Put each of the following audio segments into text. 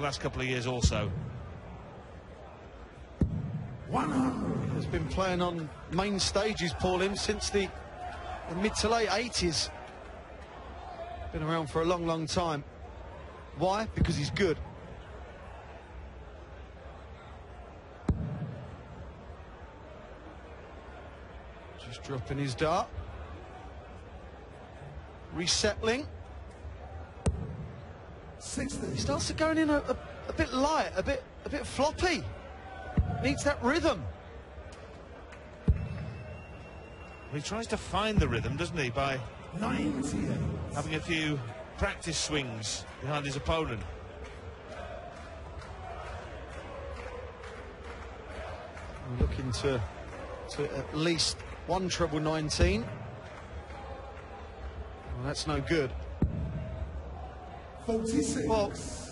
last couple of years also. 100. Has been playing on main stages, Paul Lim, since the mid to late 80s. Been around for a long, long time. Why? Because he's good. Just dropping his dart. Resettling. 60. He starts to going in a bit light, a bit floppy. Needs that rhythm. He tries to find the rhythm, doesn't he, by 98. having a few practice swings behind his opponent. We're looking to at least one treble 19. Well, that's no good. 46. Well,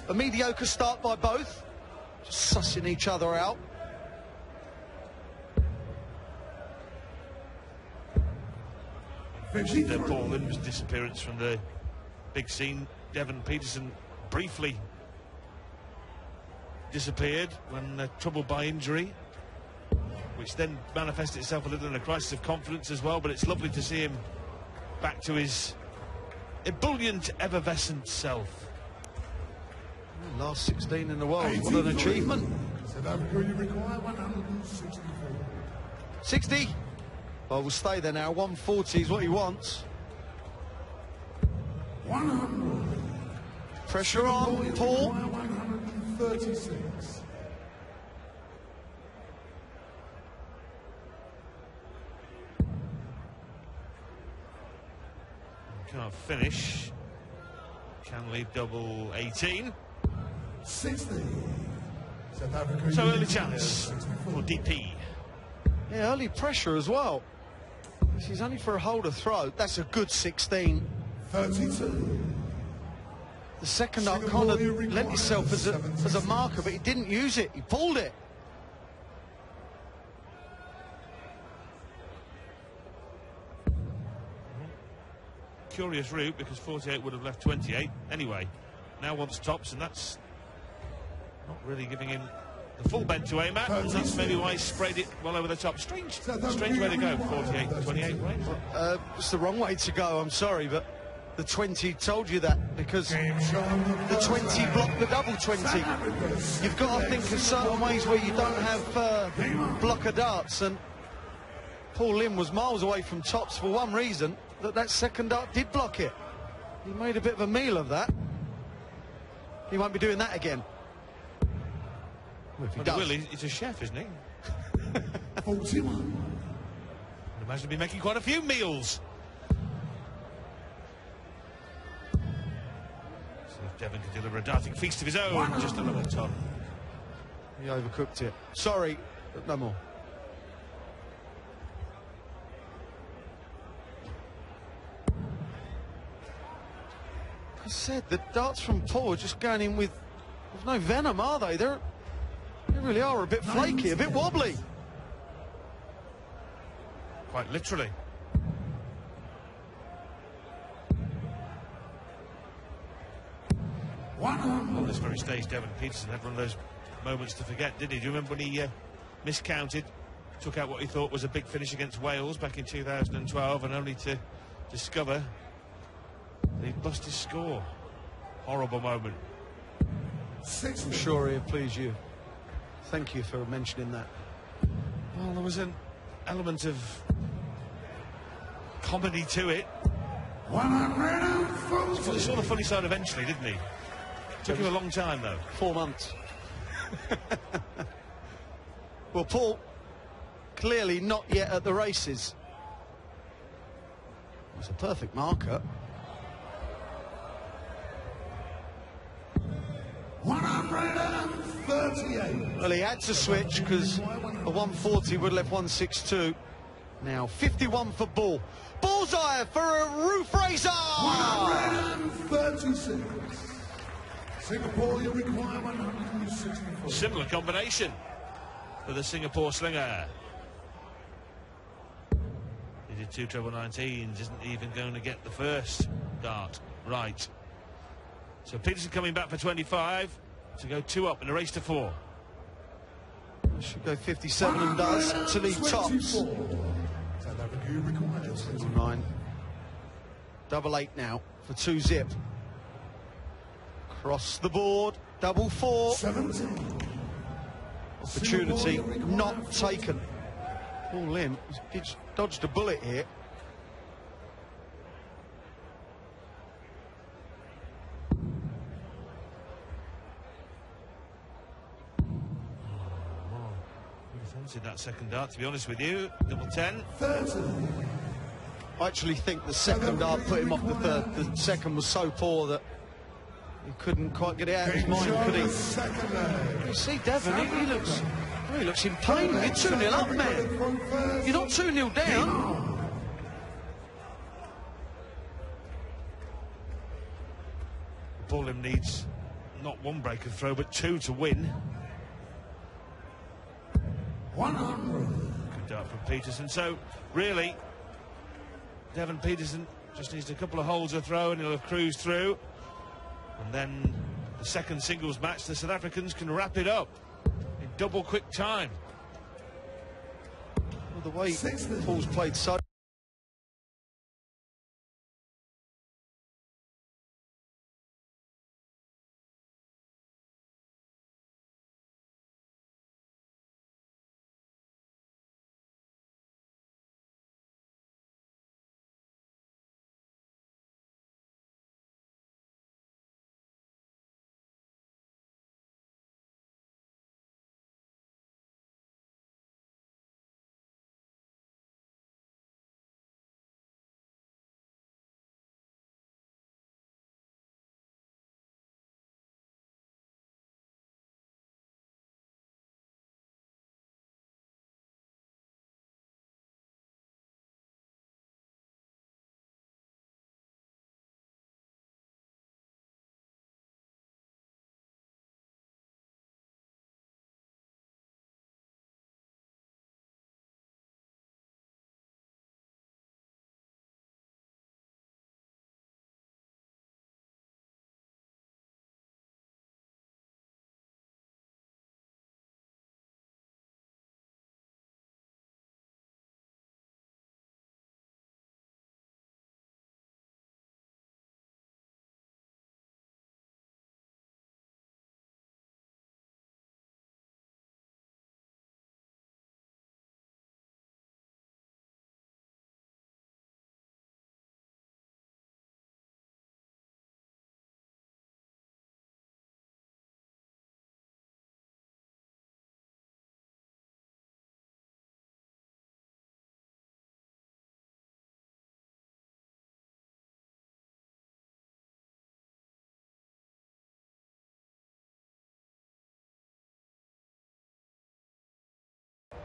a mediocre start by both. Just sussing each other out. Paul Lim's disappearance from the big scene. Devon Peterson briefly disappeared when troubled by injury, which then manifested itself a little in a crisis of confidence as well. But it's lovely to see him back to his ebullient, effervescent self. Last 16 in the world. What an achievement. South Africa, you require 164. 60. Well, we'll stay there now. 140 is what he wants. 100. Pressure on, Paul. 136. Can't finish. Can leave double 18. 60. South Africa. So early chance for DP. Yeah, early pressure as well. This is only for a holder throw. That's a good 16. 32. The second up kind of lent itself as a marker, but he didn't use it. He pulled it. Curious route, because 48 would have left 28 anyway. Now wants tops, and that's not really giving him the full bend to aim at, and that's maybe why he sprayed it well over the top. Strange way to go, 48, 28, right? It's the wrong way to go, I'm sorry, but the 20 told you that, because the 20 blocked the double 20. You've got to think of certain ways where you don't have blocker darts, and Paul Lim was miles away from tops for one reason, that second dart did block it. He made a bit of a meal of that. He won't be doing that again. Well, if he does. Will, he's a chef, isn't he? 41. I'd imagine he'll be making quite a few meals. See if Devon can deliver a darting feast of his own, just another ton. He overcooked it. Sorry, but no more. I said, the darts from Paul are just going in with no venom, are they? They really are a bit flaky, a bit wobbly. Quite literally. On this very stage, Devon Peterson had one of those moments to forget, did he? Do you remember when he miscounted, took out what he thought was a big finish against Wales back in 2012, and only to discover that he'd lost his score? Horrible moment. I'm sure he'll please you. Thank you for mentioning that. Well, there was an element of comedy to it. 140. He saw the funny side eventually, didn't he? Took him a long time, though. 4 months. Well, Paul, clearly not yet at the races. It's a perfect marker. 138. Well, he had to switch because a 140 would have left 162. Now 51 for Bull. Bullseye for a roof racer! 136. Singapore, you require 164. Similar combination for the Singapore slinger. He did 2 treble 19s, isn't even going to get the first dart right. So Peterson coming back for 25. to go 2 up in a race to 4. Should go 57 and does to leave tops. South Africa requires 9. Double 8 now for 2 zip. Cross the board. Double 4. 17. Opportunity not taken. Paul Lim dodged a bullet here. Fancied that second dart, to be honest with you. Double 10. 30. I actually think the second dart put him off the third. The second was so poor that he couldn't quite get it out of his mind, could he? Second leg. You see Devon, he looks in pain. You're 2-0 up, man. You're not 2-0 down. Paul Lim needs not 1 break of throw, but 2 to win. 100. Good dart from Peterson. So, really, Devon Peterson just needs a couple of holes of throw and he'll have cruised through. And then the second singles match, the South Africans can wrap it up in double quick time. Well, the way Paul's played so...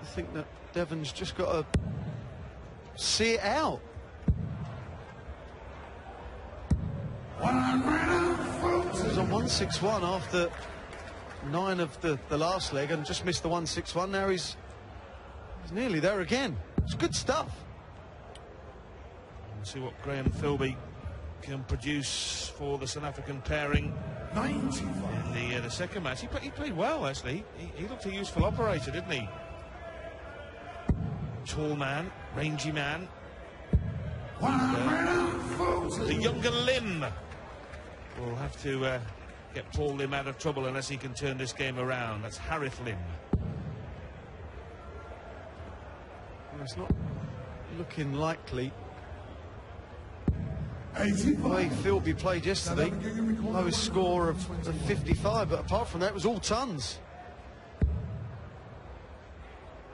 I think that Devon's just got to see it out. 100. He was on 161 after 9 of the last leg and just missed the 161. Now he's nearly there again. It's good stuff. We'll see what Graham Philby can produce for the South African pairing 95. in the second match. He played well, actually. He looked a useful operator, didn't he? Tall man, rangy man. 140. The younger Lim will have to get Paul Lim out of trouble unless he can turn this game around. That's Harith Lim. Well, it's not looking likely. 85. The way Philby played yesterday, lowest score of 55, but apart from that, it was all tons.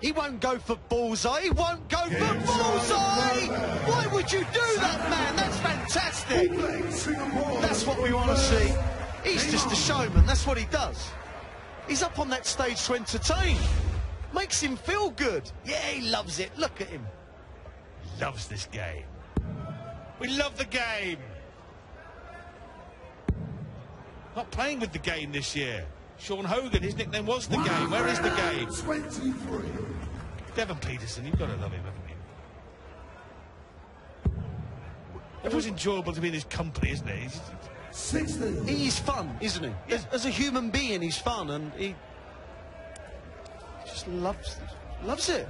He won't go for bullseye. He won't go for bullseye. Why would you do that, man? That's fantastic. That's what we want to see. He's just a showman. That's what he does. He's up on that stage to entertain. Makes him feel good. Yeah, he loves it. Look at him. Loves this game. We love the game. Not playing with the game this year. Sean Hogan, his nickname was the game. Where is the game? 23. Devon Peterson, you've got to love him, haven't you? It was enjoyable to be in his company, isn't it? He's 60. He's fun, isn't he? Yeah. As a human being, he's fun, and he just loves it.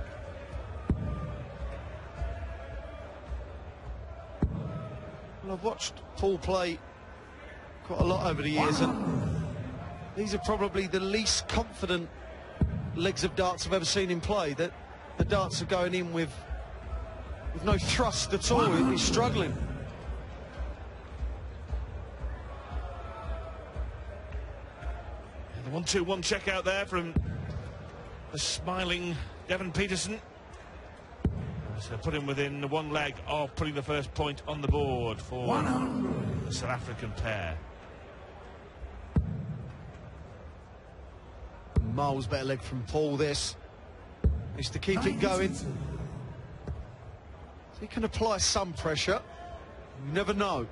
Well, I've watched Paul play quite a lot over the years, and these are probably the least confident legs of darts I've ever seen him play. That the darts are going in with no thrust at all. He's struggling. The 1-2-1 check out there from the smiling Devon Peterson. So put him within one leg of putting the first point on the board for 100. the South African pair. Miles better leg from Paul, this. Needs to keep it going. He can apply some pressure. You never know.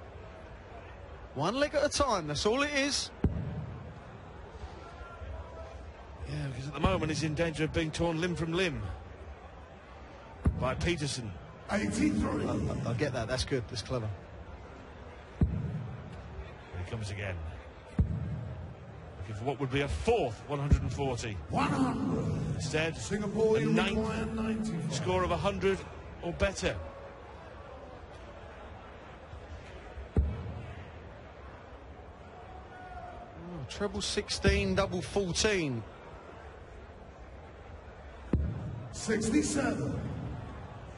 One leg at a time, that's all it is. Yeah, because at the moment he's in danger of being torn limb from limb by Peterson. 83. I get that, that's good, that's clever. Here he comes again. Looking for what would be a fourth 140. 100. Instead, Singapore, a you ninth require 95. score of 100 or better. Oh, treble 16, double 14. 67.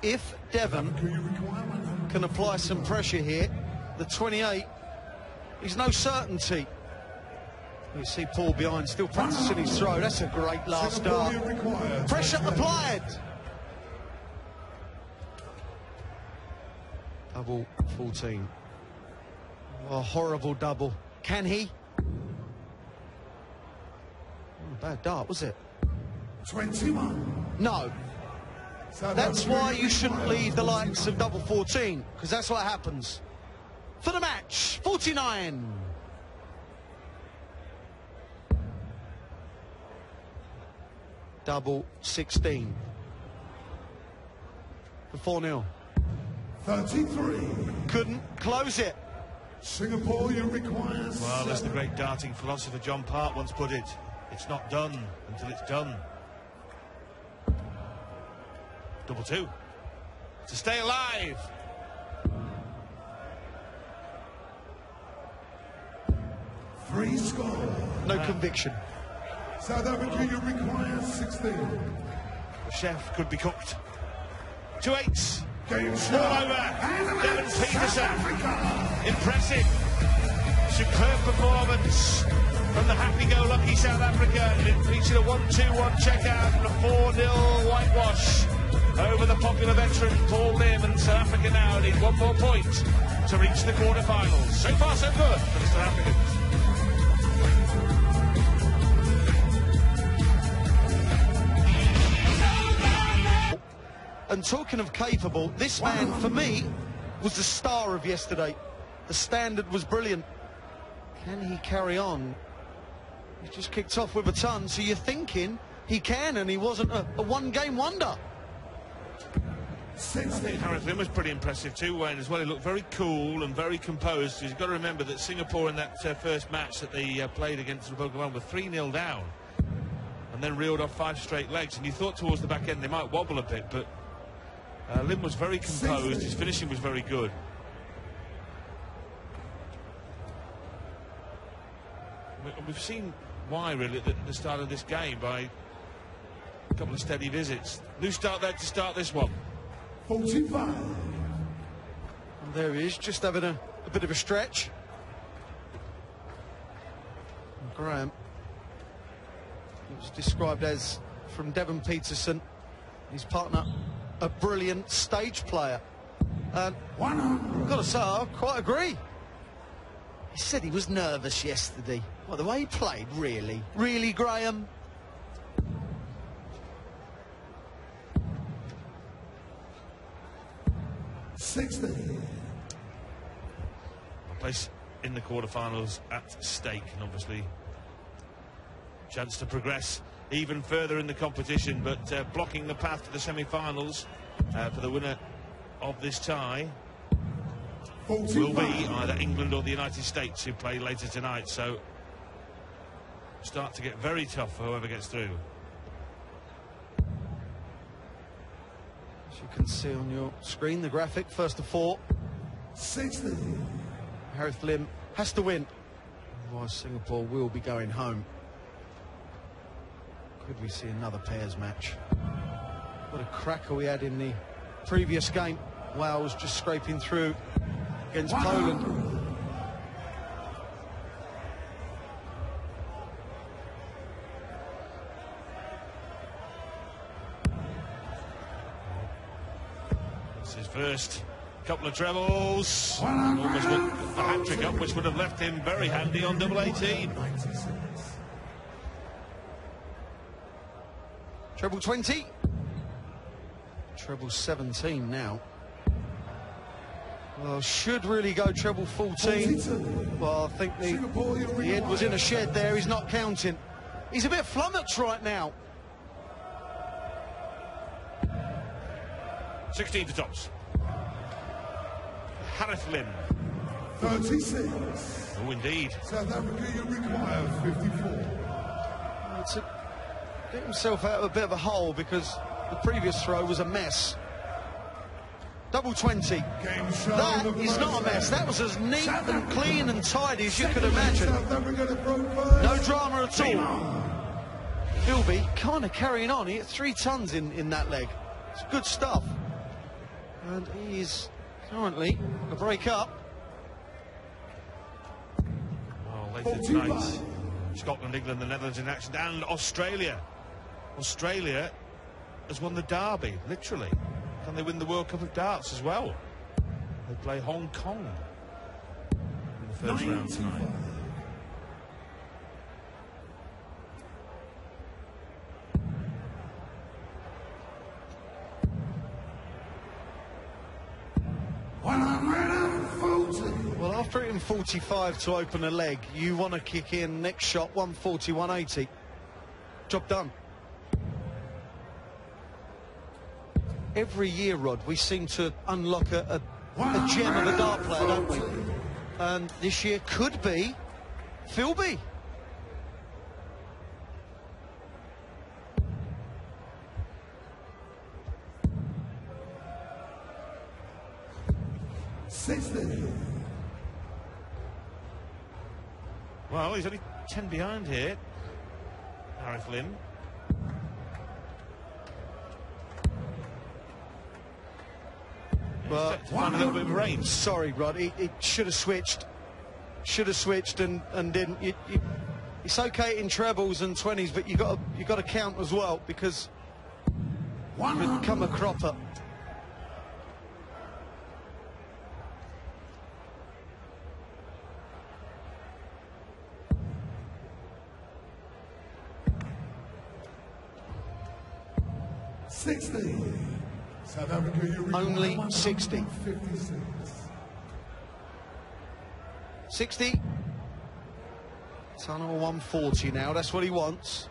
If Devon Do you require 100? can apply some pressure here, the 28 is no certainty. You see Paul behind, still practicing his throw. That's a great last Singapore, start. you require Pressure 28. applied. Double 14. Oh, horrible double. Can he? Oh, bad dart, was it? 21. No. South That's Africa, why you shouldn't require leave the 21. likes of double 14, because that's what happens. For the match, 49. Double 16. For 4-0. 33. Couldn't close it. Singapore, you require Well, as the 7. great darting philosopher John Part once put it, it's not done until it's done. Double 2. To stay alive. Free score. No conviction. South Africa, you require 16. The chef could be cooked. 2 8s. Game All shot. over. And Devon South Peterson. Africa. Impressive. Superb performance from the happy-go-lucky South Africa. And it featured a 1-2-1 checkout and a 4-0 whitewash over the popular veteran Paul Lim. And South Africa now need one more point to reach the quarterfinals. So far, so good for the South Africans. And talking of capable, this man, for me, was the star of yesterday. The standard was brilliant. Can he carry on? He just kicked off with a ton, so you're thinking he can, and he wasn't a one-game wonder. 60. Gareth Lim was pretty impressive too, Wayne, as well. He looked very cool and very composed. You've got to remember that Singapore in that first match that they played against the Republic of Ireland were 3-0 down and then reeled off 5 straight legs. And you thought towards the back end they might wobble a bit, but Lim was very composed. His finishing was very good. We've seen why, really, at the start of this game by a couple of steady visits. New start there to start this one. 45. And there he is, just having a bit of a stretch. And Graham, it was described as, from Devon Peterson, his partner, a brilliant stage player. And 100. I've got to say, I quite agree. He said he was nervous yesterday. Well, the way he played, really. Really, Graham? $60. A place in the quarterfinals at stake, and obviously chance to progress even further in the competition, but blocking the path to the semi-finals for the winner of this tie. will be either England or the United States, who play later tonight. So start to get very tough for whoever gets through. As you can see on your screen, the graphic, first to 4. 60. Harith Lim has to win, otherwise Singapore will be going home. Could we see another pairs match? What a cracker we had in the previous game. Wales just scraping through against Poland. It's his first couple of trebles. Almost a hat-trick up, which would have left him very handy on double 18. Treble 20. Treble 17 now. Well, should really go treble 14. Well, I think the head was in a shed there. He's not counting. He's a bit flummoxed right now. 16 for tops. Harith Lim. 36. Oh, indeed. South Africa, you require 54. To get himself out of a bit of a hole, because the previous throw was a mess. Double 20. That is not a mess. That was as neat and clean and tidy as you could imagine. No drama at all. Philby kind of carrying on. He hit 3 tons in that leg. It's good stuff. And he is currently a break up. Well, later tonight, Scotland, England, the Netherlands in action, and Australia. Australia has won the derby, literally. Can they win the World Cup of Darts as well? They play Hong Kong in the first round tonight. Well, after hitting 45 to open a leg, you want to kick in next shot 140, 180. Job done. Every year, Rod, we seem to unlock a gem of a dart player, don't we? And this year could be Philby. Well, he's only 10 behind here. Harith Lim. But find a little bit of range. Sorry, Rod, he should have switched. Should have switched and didn't. It's okay in trebles and 20s, but you got to count as well, because you could become a cropper. South Africa, you only 60. 60. Tunnel 140 now. That's what he wants.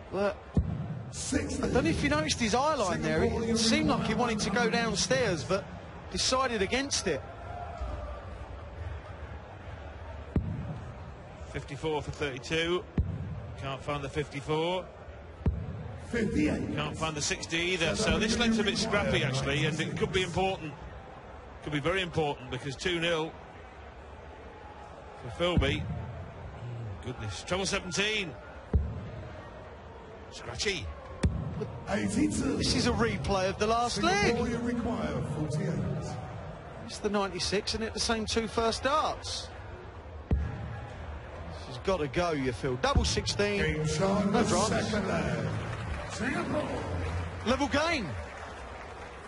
But I don't know if you noticed his eye line there. It seemed like he wanted to go downstairs, but decided against it. 54 for 32. Can't find the 54. 58. Can't find the 60 either. So this leg's a bit scrappy, actually, and it could be important. Could be very important, because 2-0 for Philby. Oh, goodness. Treble 17. Scratchy. 82. This is a replay of the last leg. You require 48. It's the 96 and hit the same 2 first darts. This has got to go, you feel. Double 16. No dramas. Singapore. Level game.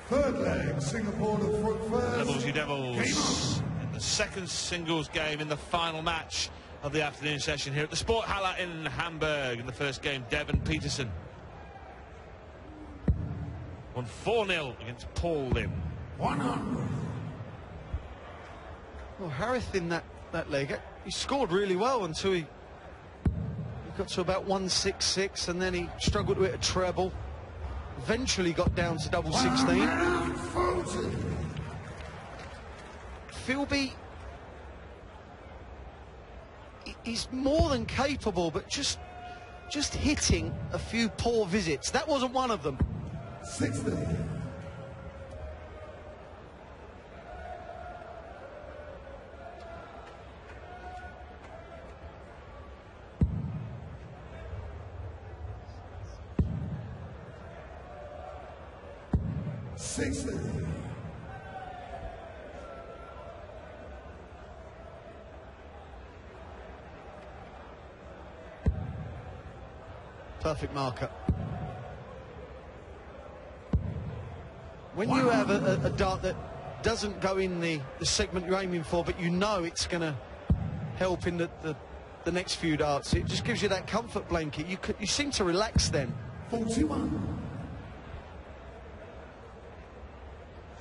Third leg, Singapore to front first. Levels, you devils. In the second singles game in the final match of the afternoon session here at the Sporthalle in Hamburg. In the first game, Devon Peterson won 4-0 against Paul Lim. 100. Well, Harith in that leg, he scored really well until he got to about 166, and then he struggled to hit a treble. Eventually got down to double 16. Philby, he's more than capable, but just hitting a few poor visits. That wasn't one of them. 60. Perfect marker. When you have a dart that doesn't go in the segment you're aiming for, but you know it's going to help in the next few darts, it just gives you that comfort blanket. You seem to relax then. 41.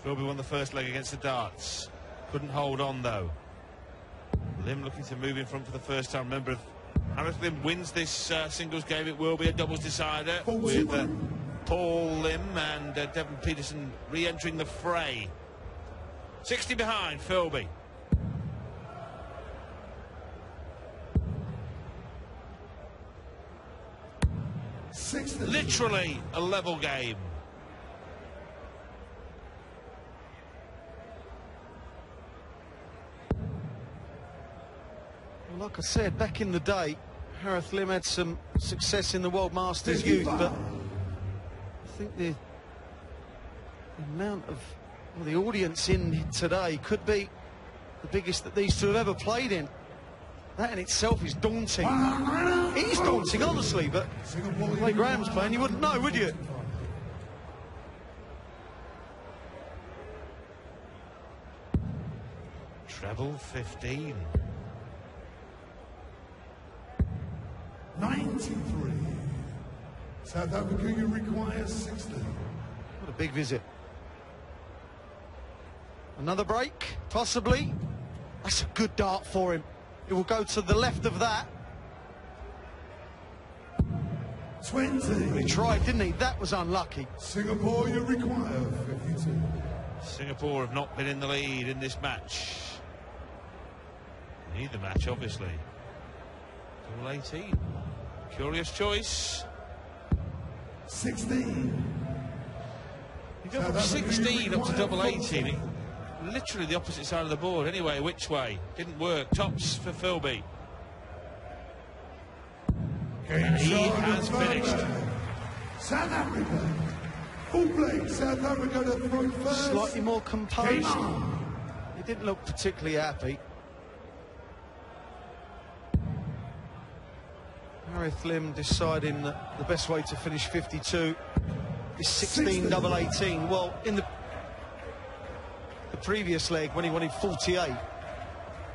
Philby won the first leg against the darts. Couldn't hold on, though. Lim looking to move in front for the first time. Remember, if Harris Lim wins this singles game, it will be a doubles decider with Paul Lim and Devon Peterson re-entering the fray. 60 behind, Philby. Literally a level game. Well, like I said, back in the day, Harith Lim had some success in the World Masters Youth, but I think the amount of the audience in today could be the biggest that these two have ever played in. That in itself is daunting. It is daunting, honestly, but the way Graham's playing, you wouldn't know, would you? Treble 15. 93. South Africa, you require 60. What a big visit. Another break, possibly. That's a good dart for him. It will go to the left of that. 20. He tried, didn't he? That was unlucky. Singapore, you require 52. Singapore have not been in the lead in this match. Need the match, obviously. Double 18. Curious choice. 16. You go from 16 up to double 18. Literally the opposite side of the board. Anyway, which way? Didn't work. Tops for Philby. And he has finished. South Africa. Full play. South Africa to throw first. Slightly more composed. He didn't look particularly happy. Harith Lim deciding that the best way to finish 52 is 16 double 18. Well, in the previous leg, when he wanted 48,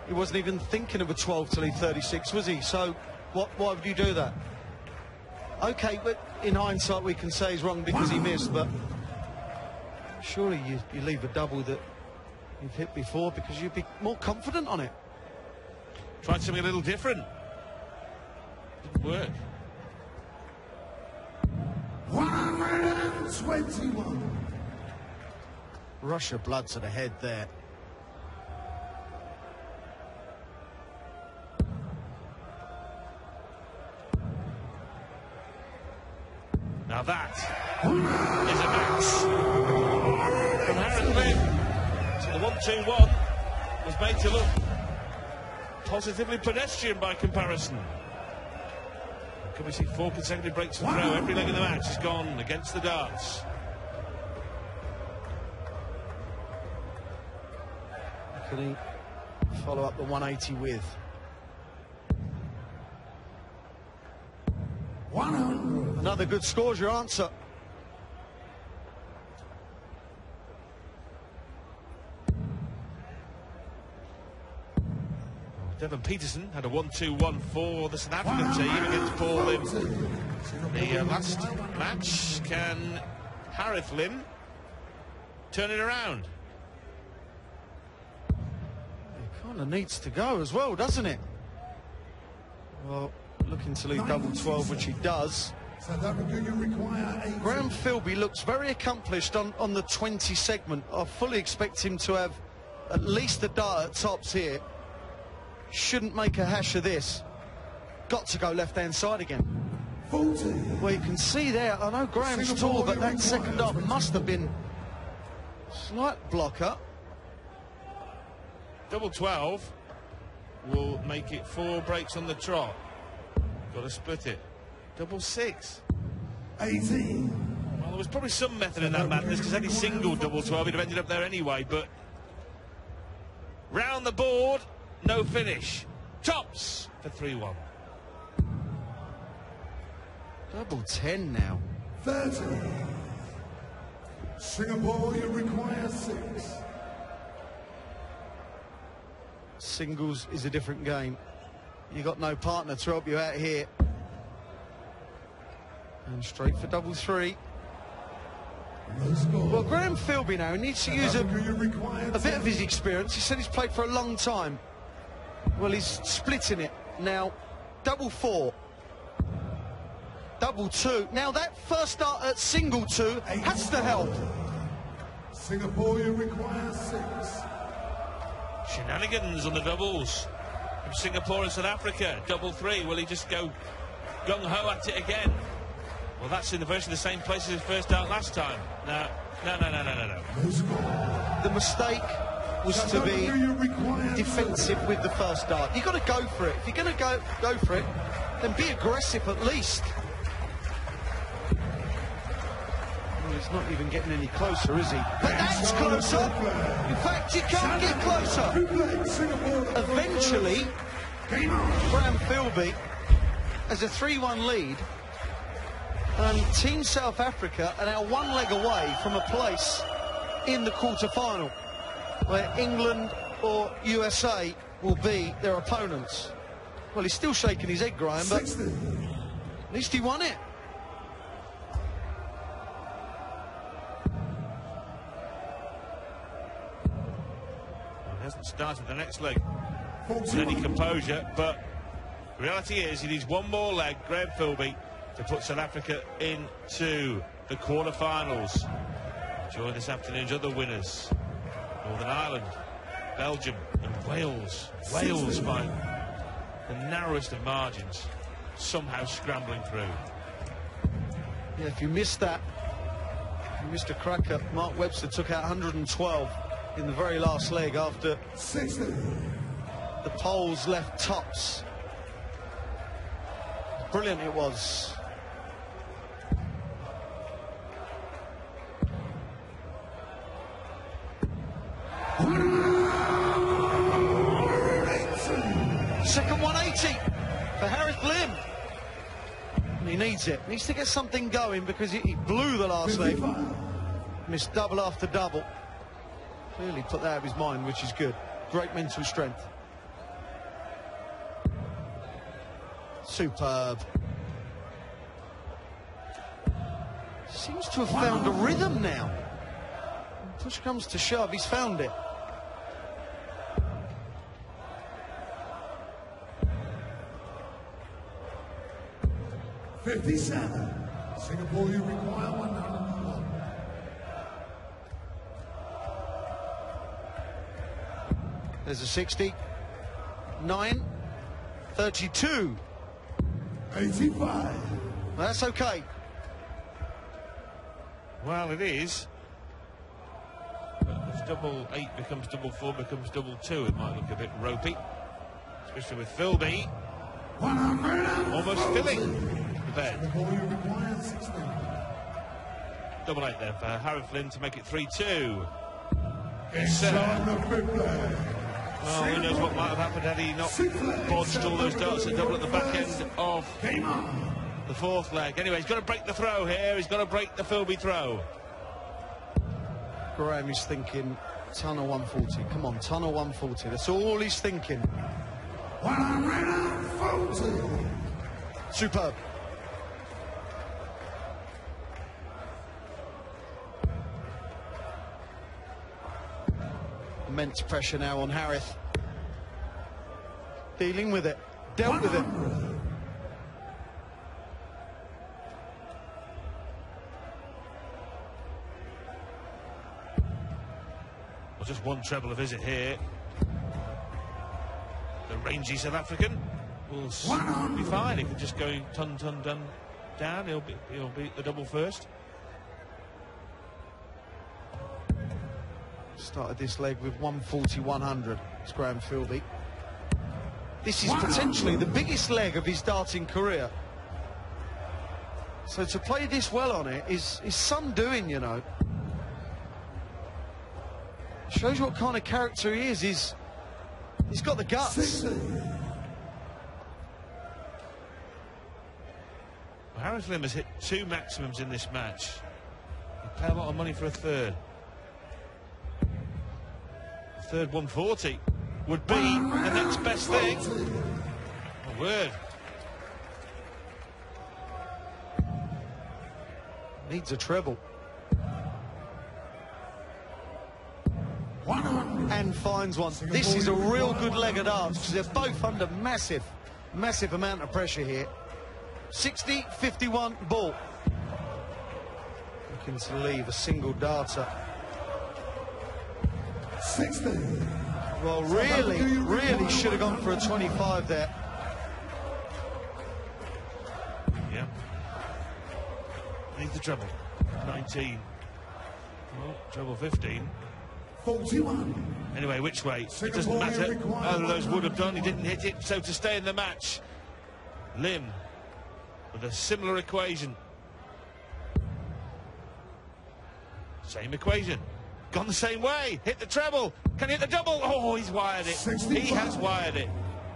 he wasn't even thinking of a 12 till he 36, was he? So why would you do that? Okay, but in hindsight we can say he's wrong because he missed, but surely you leave a double that you've hit before because you'd be more confident on it. Tried something a little different. Didn't work. 121. Russia blood to the head there. Now that is a max from Harith Lim. So the 1-2-1 was made to look positively pedestrian by comparison. Can we see 4 consecutive breaks for throw? Every leg of the match has gone against the darts. Can he follow up the 180 with? 100. Another good score's your answer. Devon Peterson had a 1-2-1 for the South African team against Paul Lim. The last match, can Harith Lim turn it around? It kind of needs to go as well, doesn't it? Well, looking to lead double 12, which he does. South Africa, you require 8. Graham Philby looks very accomplished on the 20 segment. I fully expect him to have at least the dart at tops here. Shouldn't make a hash of this. Got to go left-hand side again. 40. Well, you can see there, I know Graham's tall, but that second dart must have been slight blocker. Double 12 will make it 4 breaks on the trot. Got to split it. Double 6. 18. Well, there was probably some method in that madness, because any single double 12 he'd have ended up there anyway, but round the board, no finish. Tops for 3-1. Double 10 now. 30. Singapore, you require 6. Singles is a different game. You got no partner to help you out here. And straight for double 3. Well, Graham Philby now needs to use a bit of his experience. He said he's played for a long time. Well, he's splitting it now. Double 4. Double 2. Now that first start at single 2 has to help. Singapore, you require 6. Shenanigans on the doubles from Singapore and South Africa. Double 3. Will he just go gung-ho at it again? Well, that's in virtually the same place as his first start last time. No. The mistake was to be defensive with the first start. You've got to go for it. If you're going to go for it, then be aggressive at least. Well, he's not even getting any closer, is he? But that's closer. In fact, you can't get closer. Eventually, Graham Philby has a 3-1 lead. Team South Africa are now 1 leg away from a place in the quarter-final, where England or USA will be their opponents. Well, he's still shaking his head, Graham, but at least he won it. He hasn't started the next leg with any composure, but the reality is he needs one more leg, Graham Philby, to put South Africa into the quarter-finals. Join this afternoon's other winners: Northern Ireland, Belgium and Wales. Wales by the narrowest of margins, somehow scrambling through. Yeah, if you missed that, you missed a cracker. Mark Webster took out 112 in the very last leg after 60. The Poles left tops. Brilliant it was. Second 180 for Harith Lim. And he needs it. Needs to get something going because he blew the last leg. Missed double after double. Clearly put that out of his mind, which is good. Great mental strength. Superb. Seems to have found a rhythm now. When push comes to shove, he's found it. Singapore, you require 101. There's a 60. 9. 32. 85. That's okay. Well, it is. But if double 8 becomes double 4, becomes double 2, it might look a bit ropey. Especially with Philby almost filling the bed. Double 8 there for Harith Lim to make it 3-2. Well, who knows what might have happened had he not bodged all those darts at double at the back end of the fourth leg. Anyway, he's got to break the throw here. He's got to break the Philby throw. Graham is thinking tunnel 140. Come on, tunnel 140. That's all he's thinking. 140. Superb. Immense pressure now on Harith. Dealing with it. Dealt with it. Well, just one treble a visit here. The rangy South African will be fine. He can just go ton done down. He'll beat the double first. Started this leg with 140-100. It's Graham Philby. This is potentially the biggest leg of his darting career. So to play this well on it is some doing, you know. Shows you what kind of character he is. He's got the guts. Well, Harris Lim has hit 2 maximums in this match. He'd pay a lot of money for a third. The third 140 would be the next best thing. My word. Needs a treble. And finds one. This is a real good leg of darts because they're both under massive amount of pressure here. 60-51 ball. Looking to leave a single darter. 60. Well, really should have gone for a 25 there. Yeah. Needs the treble. 19. Well, treble 15. 41. Anyway, which way? It doesn't matter. Either of those would have done. He didn't hit it. So to stay in the match, Lim with a similar equation. Same equation. Gone the same way. Hit the treble. Can he hit the double? Oh, he's wired it. 65. He has wired it.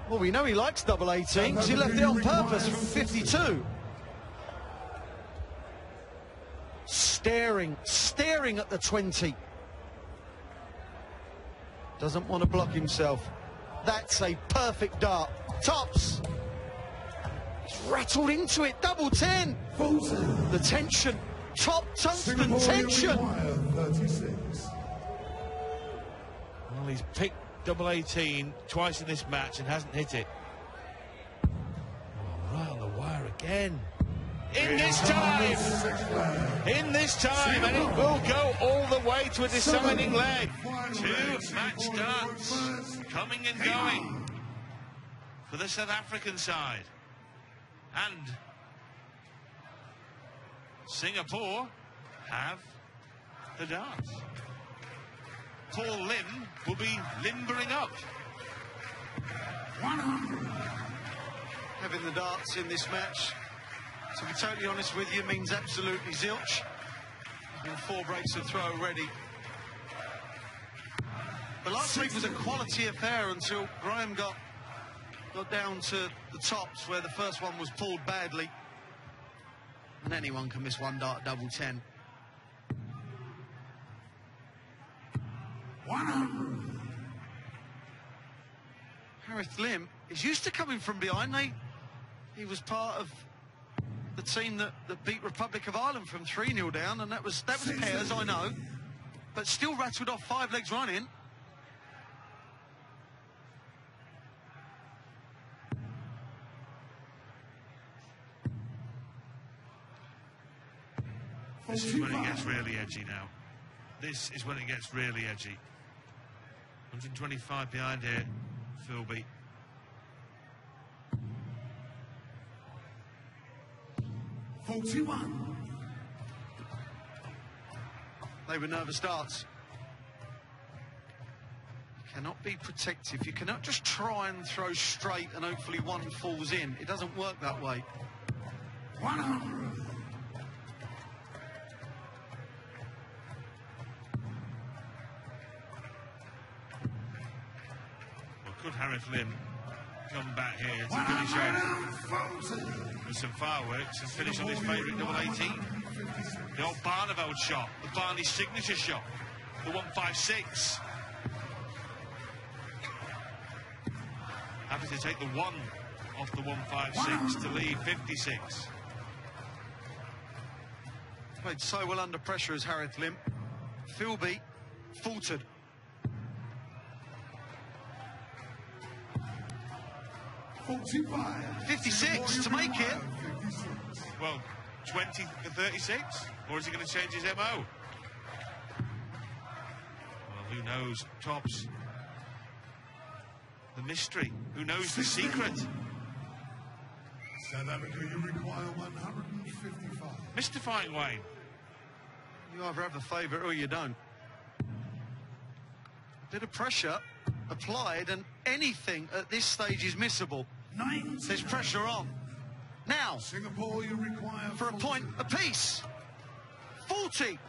Well, we know he likes double 18 because he left it on purpose from 52. Staring at the 20. Doesn't want to block himself. That's a perfect dart. Tops. He's rattled into it. Double 10. 40. The tension. Top tungsten tension. 36. Well, he's picked double 18 twice in this match and hasn't hit it. Oh, right on the wire again. In this time, and it will go all the way to a deciding leg. 2 match darts coming and going for the South African side. And Singapore have the darts. Paul Lim will be limbering up. 100. Having the darts in this match, to be totally honest with you, means absolutely zilch. There's been 4 breaks of throw already. But last week was a quality affair until Graham got down to the tops where the first one was pulled badly. And anyone can miss one dart double 10. 100. Harris Lim is used to coming from behind. He was part of the team that beat Republic of Ireland from 3-0 down, and that was pairs, I know, but still rattled off 5 legs running. This is when it gets really edgy now. This is when it gets really edgy. 125 behind here, Philby. They were nervous darts. You cannot be protective. You cannot just try and throw straight and hopefully one falls in. It doesn't work that way. 100. Well, could Harris Lim come back here to finish off with some fireworks and finish on his favourite double 18? The old Barneveld shot, the Barney signature shot, the 156. Happy to take the 1 off the 156 to leave 56. Played so well under pressure as Harris Lim. Philby faltered. 56 to make it. Well, 20 to 36, or is he going to change his MO? Well, who Who knows? Tops. The mystery. Who knows the secret? South Africa, you require 155. Mystifying, Wayne. You either have a favourite or you don't. A bit of pressure applied, and anything at this stage is missable. 90. There's pressure on. Now, Singapore, you require for a 40. point apiece. 40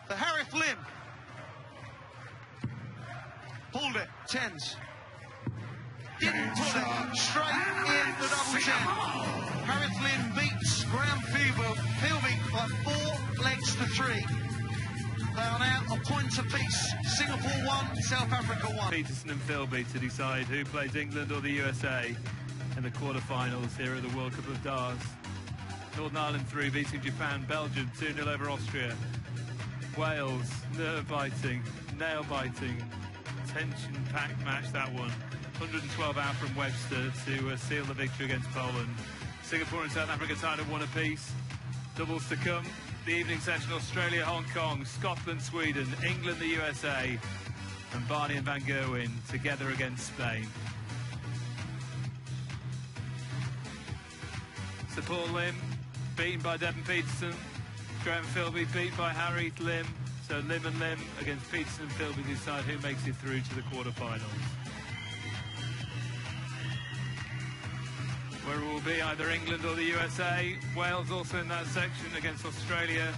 for Harith Lim. Pulled it, tens. Didn't pull it, straight in the double 10. Harith Lim beats Graham Philby by 4 legs to 3. They are now a point apiece. Singapore 1, South Africa 1. Peterson and Philby to decide who plays England or the USA in the quarter-finals here at the World Cup of Darts. Northern Ireland 3 beating Japan, Belgium 2-0 over Austria. Wales, nerve-biting, nail-biting, tension-packed match, that one. 112 out from Webster to seal the victory against Poland. Singapore and South Africa tied at 1 apiece. Doubles to come. The evening session: Australia, Hong Kong, Scotland, Sweden, England, the USA, and Barney and Van Gerwen together against Spain. Sir Paul Lim beaten by Devon Peterson. Graham Philby beat by Harith Lim. So Lim and Lim against Peterson and Philby decide who makes it through to the quarter-finals. Where it will be either England or the USA. Wales also in that section against Australia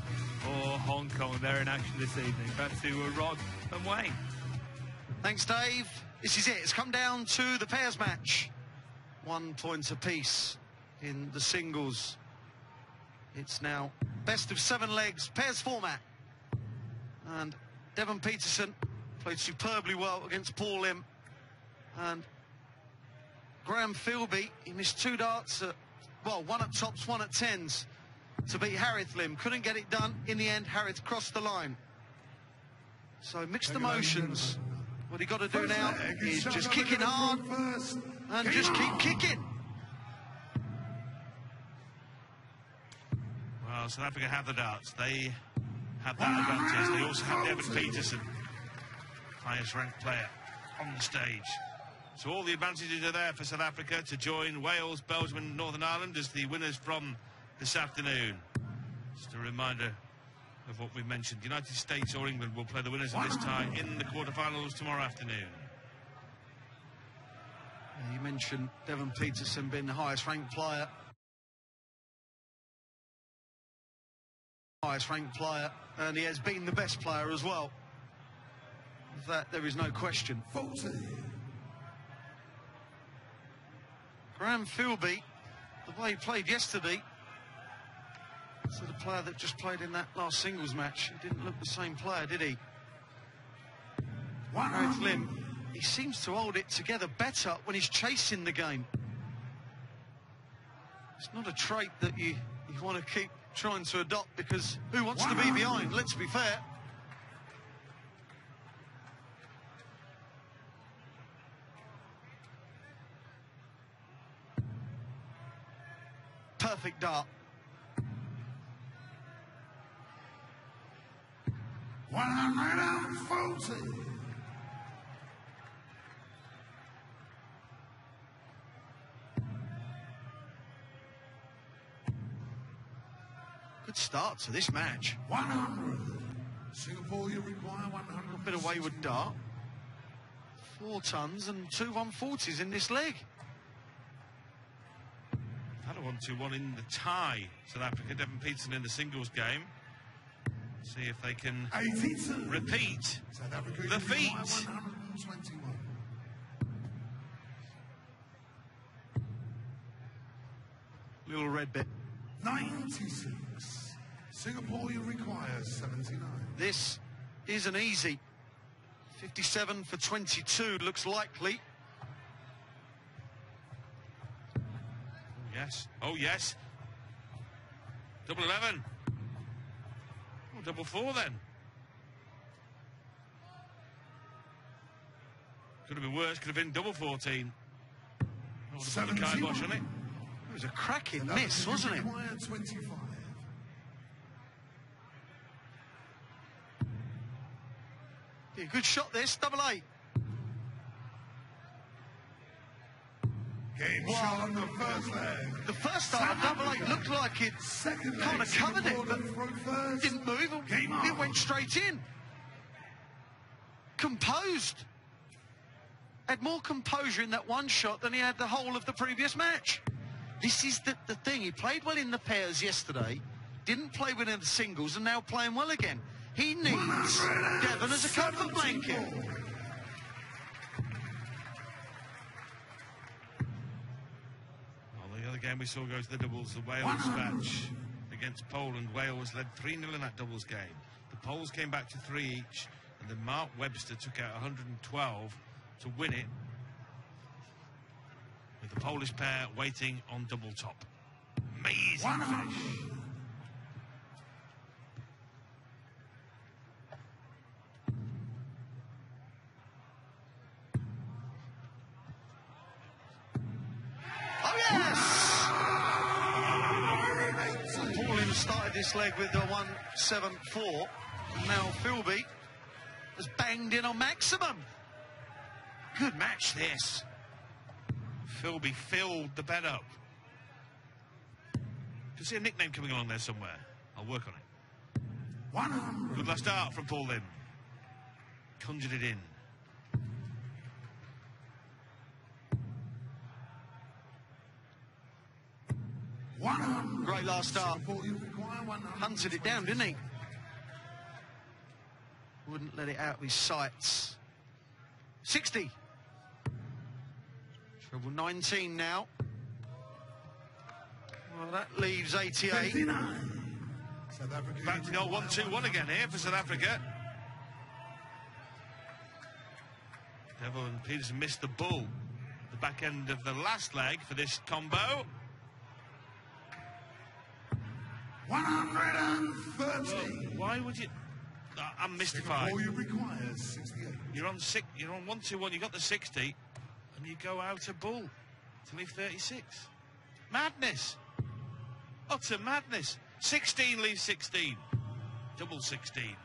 or Hong Kong. They're in action this evening. Back to Rod and Wayne. Thanks, Dave. This is it. It's come down to the pairs match. 1 point apiece in the singles. It's now best of 7 legs, pairs format. And Devon Peterson played superbly well against Paul Lim. And Graham Philby, he missed 2 darts at, well, 1 at tops, 1 at tens to beat Harith Lim. Couldn't get it done. In the end, Harith crossed the line. So mixed emotions. What he got to do now is just kick it hard and just keep kicking. Well, South Africa have the darts. They have that advantage. They also have Devon Peterson, highest ranked player on the stage. So all the advantages are there for South Africa to join Wales, Belgium and Northern Ireland as the winners from this afternoon. Just a reminder of what we've mentioned. The United States or England will play the winners of this tie in the quarterfinals tomorrow afternoon. You mentioned Devon Peterson being the highest ranked player. And he has been the best player as well. Of that there is no question. 40. Graham Philby, the way he played yesterday, so the player that just played in that last singles match, he didn't look the same player, did he? Harith Lim, he seems to hold it together better when he's chasing the game. It's not a trait that you want to keep trying to adopt, because who wants to be behind? Let's be fair. Perfect dart. 140. Good start to this match. 100. Singapore, you require 100. A bit of wayward dart. 4 tons and 2 140s in this leg. Had a 1-2-1 in the tie. South Africa, Devon Peterson in the singles game. See if they can 82. repeat South Africa, the you feat. require 121. Little red bit. 96. Singapore, you require 79. This isn't easy. 57 for 22 looks likely. Yes. Oh, yes. Double 11. Oh, double 4 then. Could have been worse. Could have been double 14. Oh, the kibosh on it. It was a cracking miss, wasn't it? Require 25. Yeah, good shot this, double eight. Game shot on the first leg. The first time, double eight looked like it kind of covered it, but didn't move. It went straight in. Composed. Had more composure in that one shot than he had the whole of the previous match. This is the thing. He played well in the pairs yesterday, didn't play well in the singles, and now playing well again. He needs Devon as a comfort blanket. Well, the other game we saw go to the doubles, the Wales match against Poland. Wales led 3-0 in that doubles game. The Poles came back to 3 each, and then Mark Webster took out 112 to win it, with the Polish pair waiting on double top. Amazing finish. Oh, yes! Pauline started this leg with the 1-7-4. Now Philby has banged in on maximum. Good match, this. Philby filled the bed up. Can see a nickname coming along there somewhere. I'll work on it. Good last start from Paul Lim. Conjured it in. Great last start. Hunted it down, didn't he? Wouldn't let it out of his sights. 60. Treble 19 now. Well, that leaves 88. Back to the old 1-2-1 again here for South Africa. Devon Peterson missed the bull. The back end of the last leg for this combo. 130. Well, why would you? I'm mystified. All you require is 68. You're on 1-2-1. You got the 60, and you go out a bull to leave 36. Madness. Utter madness. 16 leaves 16. Double 16.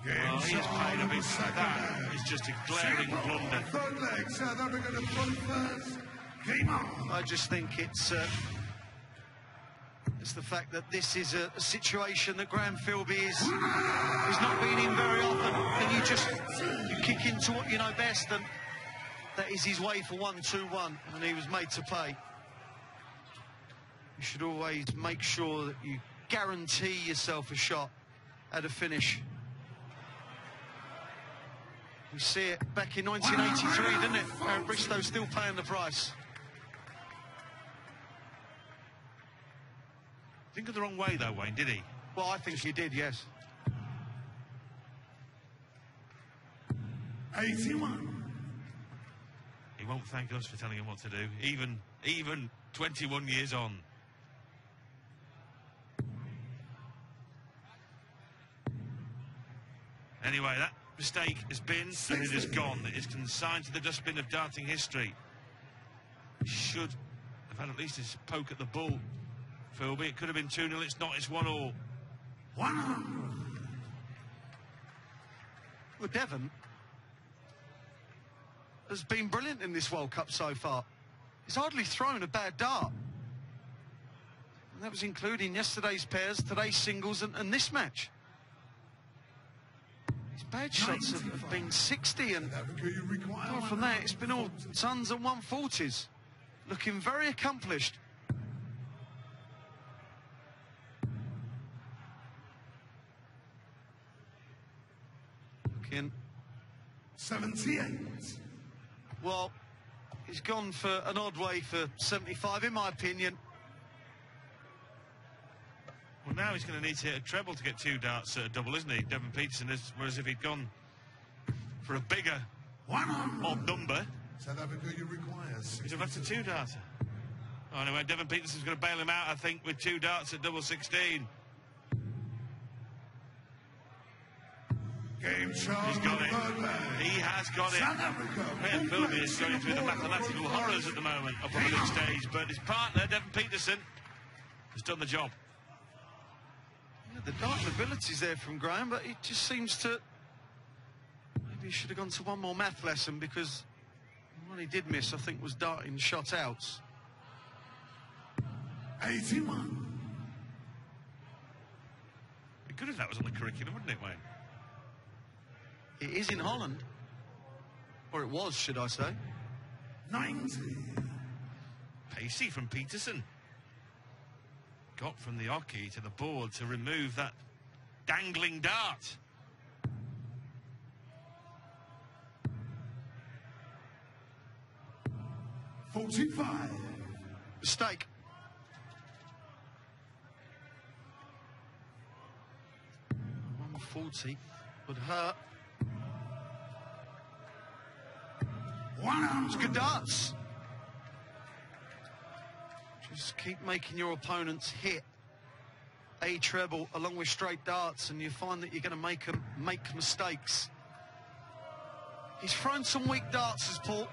Well, he has played a bit. That is just a glaring blunder. Third leg, South Africa to front first. Game on. I just think it's the fact that this is a situation that Graham Philby is not being in very often. And you kick into what you know best, and that is his way for 1-2-1, and he was made to pay. You should always make sure that you guarantee yourself a shot at a finish. We see it back in 1983, didn't it? Aaron Bristow still paying the price. Think of the wrong way, though, Wayne, did he? Well, I think he did, yes. 81. He won't thank us for telling him what to do, even 21 years on. Anyway, that mistake has been, and it is gone. It is consigned to the dustbin of darting history. Should have had at least his poke at the bull. Philby, it could have been 2-0, it's not, it's 1-1. 100. Well, Devon has been brilliant in this World Cup so far. He's hardly thrown a bad dart. And that was including yesterday's pairs, today's singles, and this match. His bad shots have been 60, and apart from that, it's been all tons and 140s. Looking very accomplished. Looking 78. Well, he's gone for an odd way for 75, in my opinion. Well, now he's going to need to hit a treble to get 2 darts at a double, isn't he? Devon Peterson, whereas if he'd gone for a bigger odd number, South Africa, you require 60. he'd have left a 2 darter. Oh, anyway, Devon Peterson's going to bail him out, I think, with 2 darts at double 16. Game shot. He's got it. He has got it. South Africa. Graham Philby is going through the mathematical horrors at the moment up on the big stage, but his partner, Devon Peterson, has done the job. Yeah, the darting ability's there from Graham, but it just seems to... Maybe he should have gone to one more math lesson, because what he did miss, I think, was darting shot outs. 81. Be good if that was on the curriculum, wouldn't it, Wayne? It is in Holland. Or it was, should I say. 90. Pacey from Peterson. Got from the hockey to the board to remove that dangling dart. $45. Mistake. $140 would hurt. It's good darts. Just keep making your opponents hit a treble along with straight darts, and you find that you're going to make them make mistakes. He's thrown some weak darts, as Paul.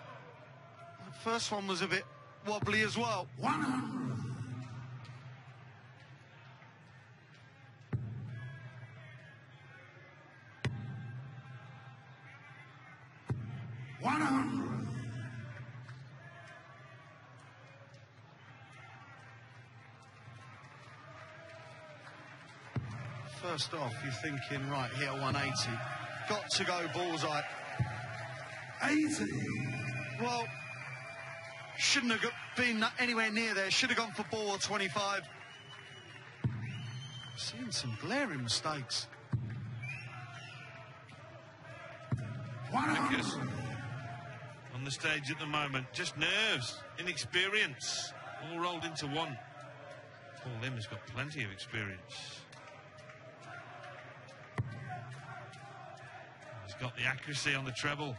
The first one was a bit wobbly as well. 100. First off, you're thinking, right, here, 180. Got to go bullseye. 80. Well, shouldn't have been anywhere near there. Should have gone for ball 25. Seeing some glaring mistakes. Because on the stage at the moment, just nerves, inexperience, all rolled into one. Paul Lim has got plenty of experience. He's got the accuracy on the treble.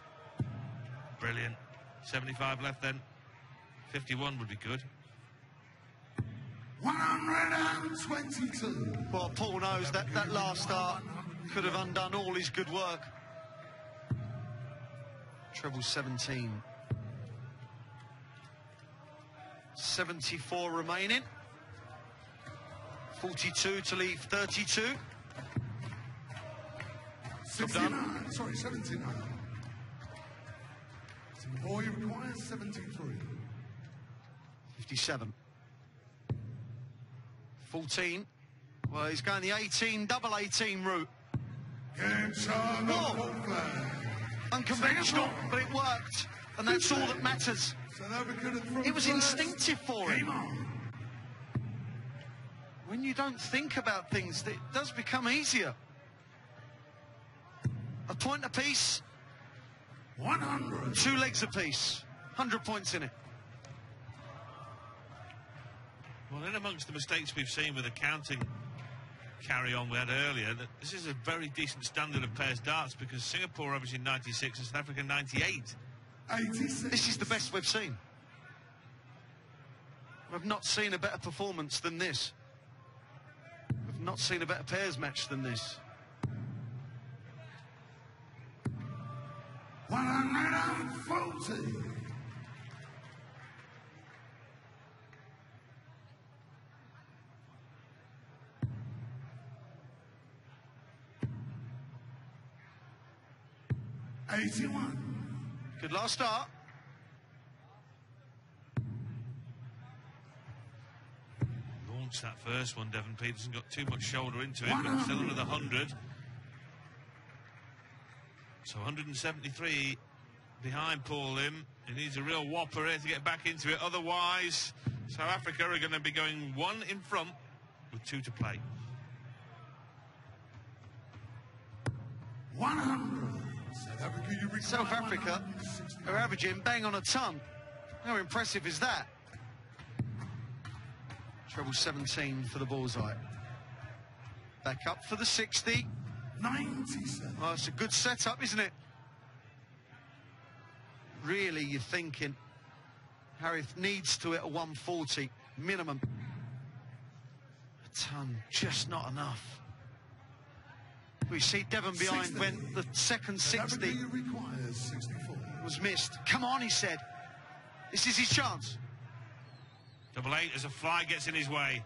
Brilliant. 75 left then. 51 would be good. 122. Well, Paul knows that that last start could have undone all his good work. Treble 17. 74 remaining. 42 to leave 32. 69. Sorry, 79. Boy requires 73. 57. 14. Well, he's going the 18, double 18 route. Game shot, no flag. Unconventional, but it worked. And that's all that matters. It was instinctive for him. When you don't think about things, it does become easier. A point apiece. 100. 2 legs apiece. 100 points in it. Well, in amongst the mistakes we've seen with the counting carry-on we had earlier, that this is a very decent standard of pairs darts, because Singapore averaging 96 and South Africa 98. 86. This is the best we've seen. We've not seen a better performance than this. We've not seen a better pairs match than this. 140. Good last start. Launched that first one, Devon Peterson, got too much shoulder into it, but still another 100. So 173 behind Paul Lim. He needs a real whopper here to get back into it. Otherwise, South Africa are going to be going 1 in front with 2 to play. 100. South Africa are averaging bang on a ton. How impressive is that? Treble 17 for the bullseye. Back up for the 60. 97. Well, it's a good setup, isn't it? Really, you're thinking Harith needs to hit a 140 minimum. A ton, just not enough. We see Devon behind 60. When the second 60 was missed. Come on, he said. This is his chance. Double 8 as a fly gets in his way.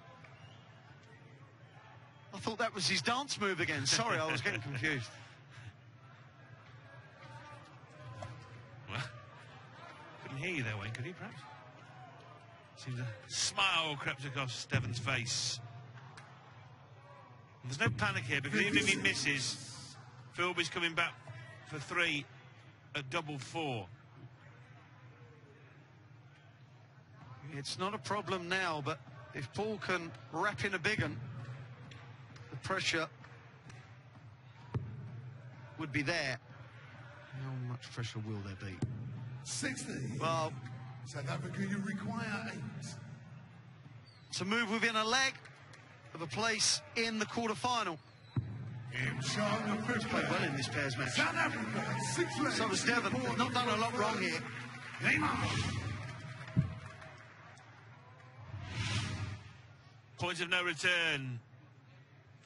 I thought that was his dance move again. Sorry, I was getting confused. Well, couldn't hear you there, Wayne, could he, perhaps? Seems a smile crept across Devon's face. And there's no panic here, because even if he misses, Philby's coming back for 3 at double 4. It's not a problem now, but if Paul can wrap in a big one, the pressure would be there. How much pressure will there be? 60. Well, South Africa, you require 8. to move within a leg of a place in the quarter-final. In charge of fifth Played well in this pairs match. South Africa, 6 legs. So has Devon. Not done a lot wrong here. Neymar. Point of no return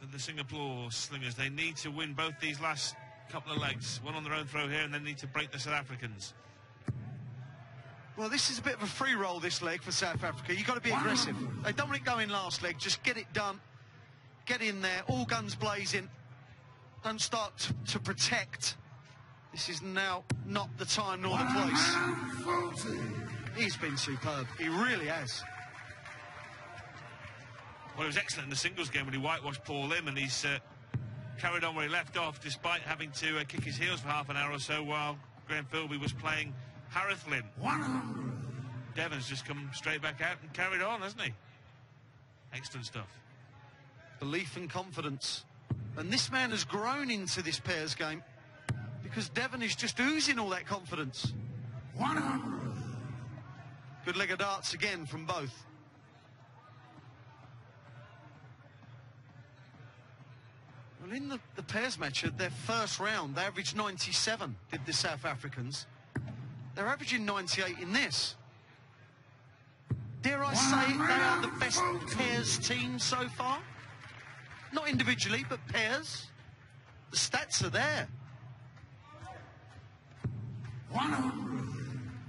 for the Singapore Slingers. They need to win both these last couple of legs. One on their own throw here, and then need to break the South Africans. Well, this is a bit of a free roll, this leg, for South Africa. You've got to be aggressive. They don't want it going last leg. Just get it done. Get in there. All guns blazing. Don't start to protect. This is now not the time nor the place. He's been superb. He really has. Well, he was excellent in the singles game when he whitewashed Paul Lim, and he's carried on where he left off, despite having to kick his heels for half an hour or so while Graham Philby was playing Harith Lim. 100. Devon's just come straight back out and carried on, hasn't he? Excellent stuff. Belief and confidence. And this man has grown into this pairs game because Devon is just oozing all that confidence. 100. Good leg of darts again from both. Well, in the pairs match, at their first round, they averaged 97, did the South Africans. They're averaging 98 in this. Dare I say they are the best pairs team so far? Not individually, but pairs. The stats are there. 100.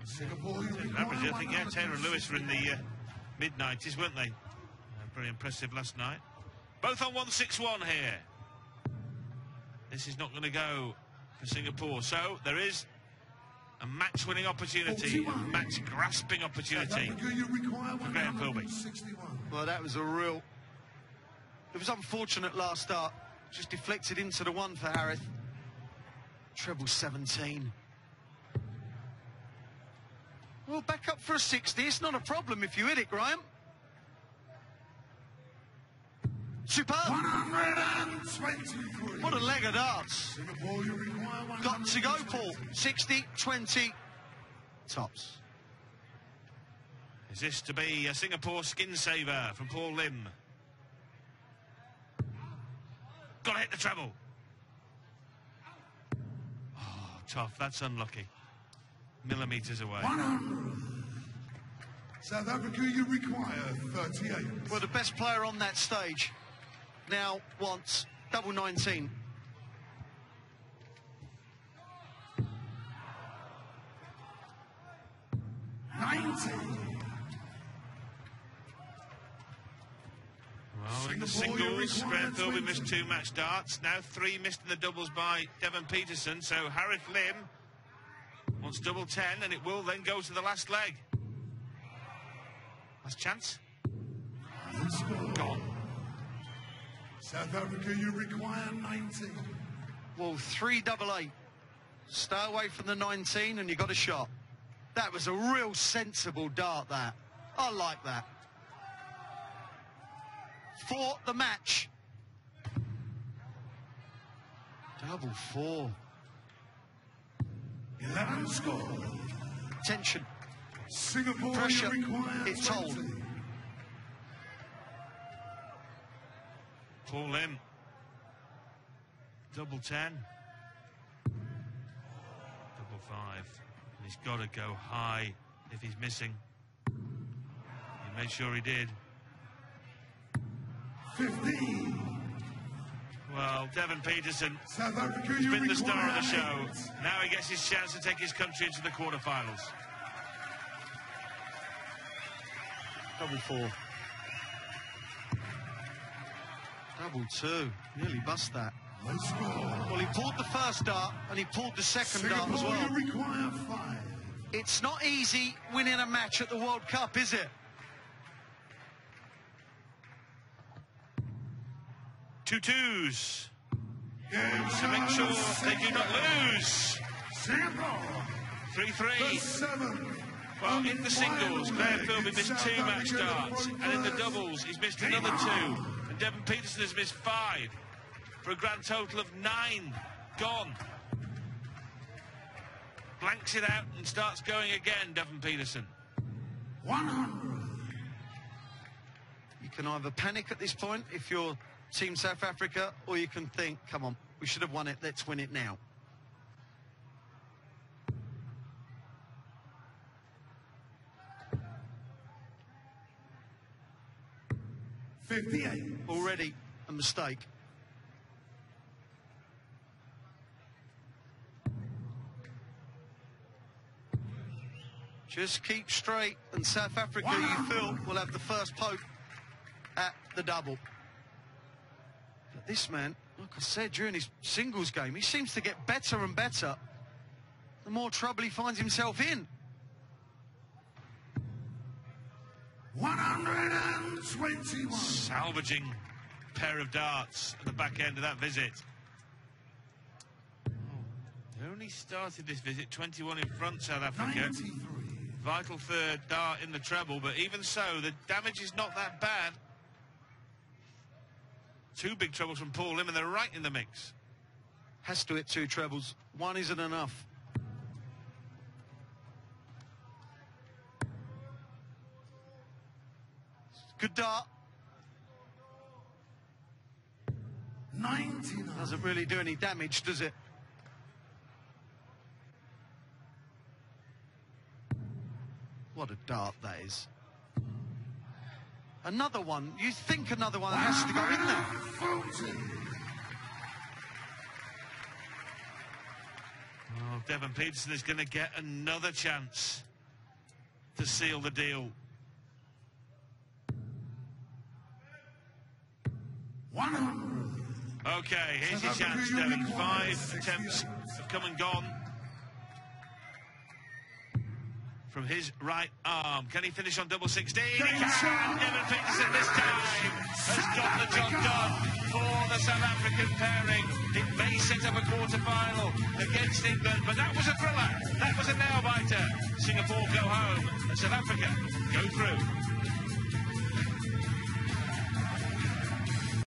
Singapore, you require Average, I think, yeah, 100. Taylor and Lewis were in the mid-90s, weren't they? Very impressive last night. Both on 161 here. This is not going to go for Singapore. So there is a match-winning opportunity, a match-grasping opportunity South Africa, you require for Graham Philby. 161. Well, that was a real... It was unfortunate last start. Just deflected into the one for Harith. Treble 17. Well, back up for a 60. It's not a problem if you hit it, Graham. Superb. 123. What a leg of darts. Singapore, you require 100. Got to go, Paul. 60, 20, tops. Is this to be a Singapore skin saver from Paul Lim? Got to hit the treble. Oh, tough. That's unlucky. Millimetres away. 100. South Africa, you require 38. Well, the best player on that stage now wants double 19. Well, in the singles, Graham Philby missed 2 match darts. Now 3 missed in the doubles by Devon Peterson. So Harith Lim wants double 10, and it will then go to the last leg. Last chance. Gone. South Africa, you require 19. Well, 3 double 8. Stay away from the 19 and you got a shot. That was a real sensible dart, that. I like that. For the match. Double 4. 11 score. Tension. Singapore, Pressure. you require It's 20. told. Paul Lim. Double 10. Double 5. And he's got to go high if he's missing. He made sure he did. 15. Well, Devon Peterson South Africa, has you been the star of the require show. 8. Now he gets his chance to take his country into the quarterfinals. Double 4. Treble two. Nearly bust that. Let's go. Well, he pulled the first dart and he pulled the second dart as Singapore, well. you require 5. It's not easy winning a match at the World Cup, is it? 2 twos Game to make sure they do not lose. Singapore, 3-3. the 7th. Well, in the singles, Claire Philby missed 2 match darts, and in the doubles, he's missed another 2. And Devon Peterson has missed 5, for a grand total of 9 gone. Blanks it out and starts going again, Devon Peterson. 100. You can either panic at this point if you're Team South Africa, or you can think, come on, we should have won it, let's win it now. $58. Already a mistake. Just keep straight, and South Africa, you feel, will have the first poke at the double. But this man, like I said, during his singles game, he seems to get better and better the more trouble he finds himself in. 121. Salvaging pair of darts at the back end of that visit. They only started this visit 21 in front, South Africa. 93. Vital third dart in the treble, but even so, the damage is not that bad. 2 big trebles from Paul Lim, and they're right in the mix. Has to hit 2 trebles. 1 isn't enough. Good dart. 99. Doesn't really do any damage, does it? What a dart that is. Another one. You think another one has to go in there. 40. Oh, Devon Peterson is going to get another chance to seal the deal. 100. Okay, here's your South chance, Africa, Devon. you 5 require attempts 68. have come and gone from his right arm. Can he finish on double 16? He can! Devon Peterson this time has got the job done for the South African pairing. It may set up a quarter-final against England, but that was a thriller. That was a nail-biter. Singapore go home, and South Africa go through.